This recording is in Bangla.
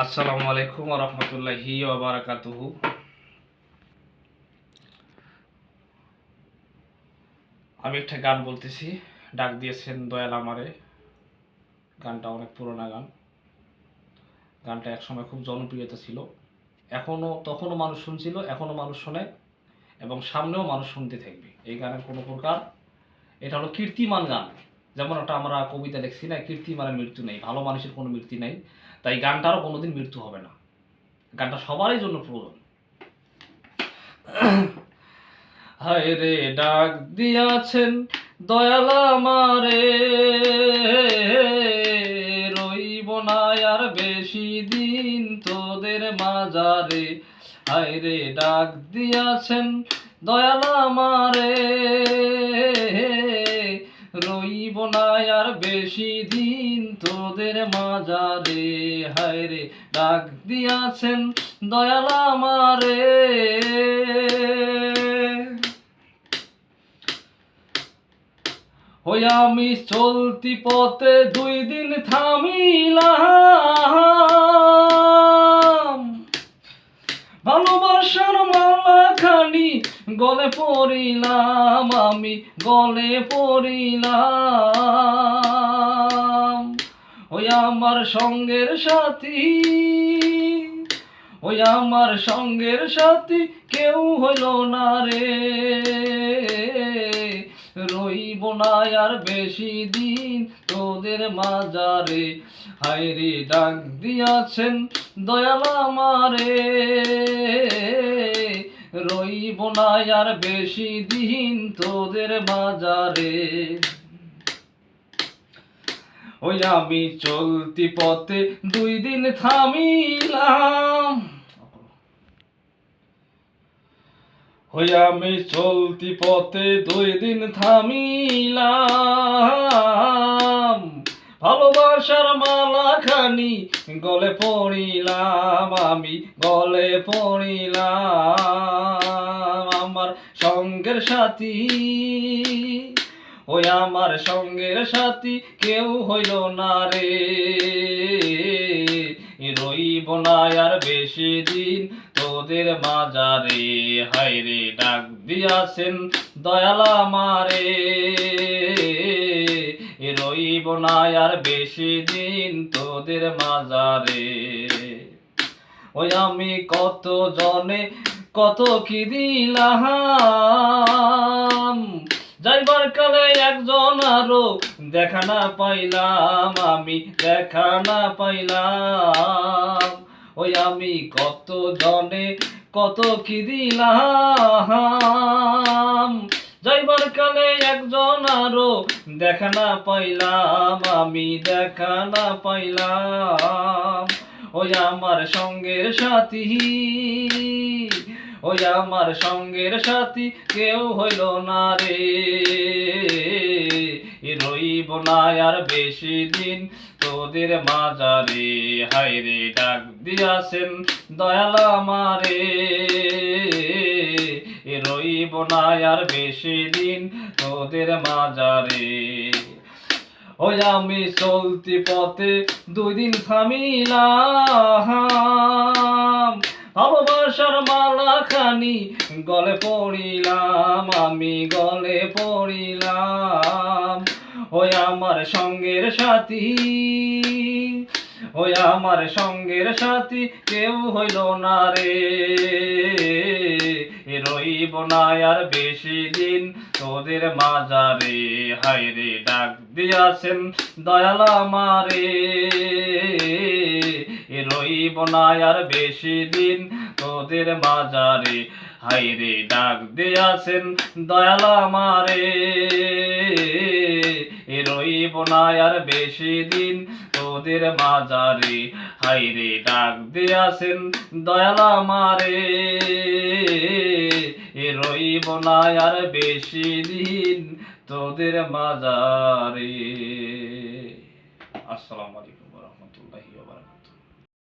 আসসালামু আলাইকুম ওয়া রাহমাতুল্লাহি ওয়া বারাকাতুহু। আমি একটা গান বলতেছি, ডাক দিয়েছেন দয়াল আমারে। গানটা অনেক পুরোনো গান। গানটা একসময় খুব জনপ্রিয়তা ছিল। তখনও মানুষ শুনছিল, এখনও মানুষ শোনে এবং সামনেও মানুষ শুনতে থাকবে। এই গানের কোনো প্রকার, এটা হলো কীর্তিমান গান। যেমন একটা আমরা কবিতা লিখছি না, কীর্তিমানের মৃত্যু নেই, ভালো মানুষের কোনো মৃত্যু নেই। তাই গানটারও কোনোদিন মৃত্যু হবে না। গানটা সবারই জন্য প্রয়োজন। হায় রে ডাক দিয়াছেন দয়াল আমারে, রইব না আর বেশি দিন তোদের মাঝারে। হায় রে ডাক দিয়াছেন দয়াল আমারে, রইব না আর বেশি দিন তোদের মাঝারে। হায় রে ডাক দিয়াছেন দয়াল আমারে। ওই আমি চলতি পথে 2 দিন থামিলাম, ভালোবাসার মালা খানি গলে পড়িলাম, আমি গলে পড়িলাম। ওই আমার সঙ্গের সাথী, ওই আমার সঙ্গের সাথী কেউ হইল না রে, রইব না আর বেশি দিন তোদের মাঝারে। হায় রে ডাক দিয়াছেন দয়াল আমারে, রইব না আর বেশি দিন তোদের মাঝারে। ওই আমি চলতি পথে 2 দিন থামিলাম, ওই আমি চলতি পথে 2 দিন থামিলাম, ভালোবাসার মালা খানি গলে পড়িলাম, আমি গলে পড়িলাম। আমার সঙ্গের সাথী, ওই আমার সঙ্গের সাথী কেউ হইল না রে, রইব না আর বেশি দিন তোদের মাঝারে। হায় রে ডাক দিয়াছেন দয়াল আমারে, রইব না আর বেশি দিন তোদের মাঝারে। ওই আমি কত জনে কত কি দিলাম, যাইবার কালে একজন আরো দেখা না পাইলাম, আমি দেখা না পাইলাম। ওই আমি কত জনে কত কি দিলাম, যাইবার কালে একজন আরো দেখা না পাইলাম, আমি দেখা না পাইলাম। ওই আমার সঙ্গের সাথী, ওই আমার সঙ্গের সাথী কেউ হইল না রে, রইব না আর বেশি দিন তোদের মাঝারে। হায় রে ডাক দিয়াছেন দয়াল আমারে, রইব না আর বেশি দিন তোদের মাঝারে। ওই আমি চলতি পথে 2 দিন থামিলাম, ভালোবাসার মালা খানি গলে পড়িলাম, আমি গলে পড়িলাম। ওই আমার সঙ্গের সাথী, ওই আমার সঙ্গের সাথী কেউ হইল না রে, রইব না আর বেশি দিন তোদের মাঝারে। হায় রে ডাক দিয়াছেন দয়াল আমারে, রইব না আর বেশি দিন তোদের মাঝারে। হায় রে ডাক দিয়াছেন দয়াল আমারে, রইব না আর বেশি দিন তোদের মাঝারে। হায় রে ডাক দিয়াছেন দয়াল আমারে, রইব না আর বেশি দিন তোদের মাঝারে। আসসালামু আলাইকুম।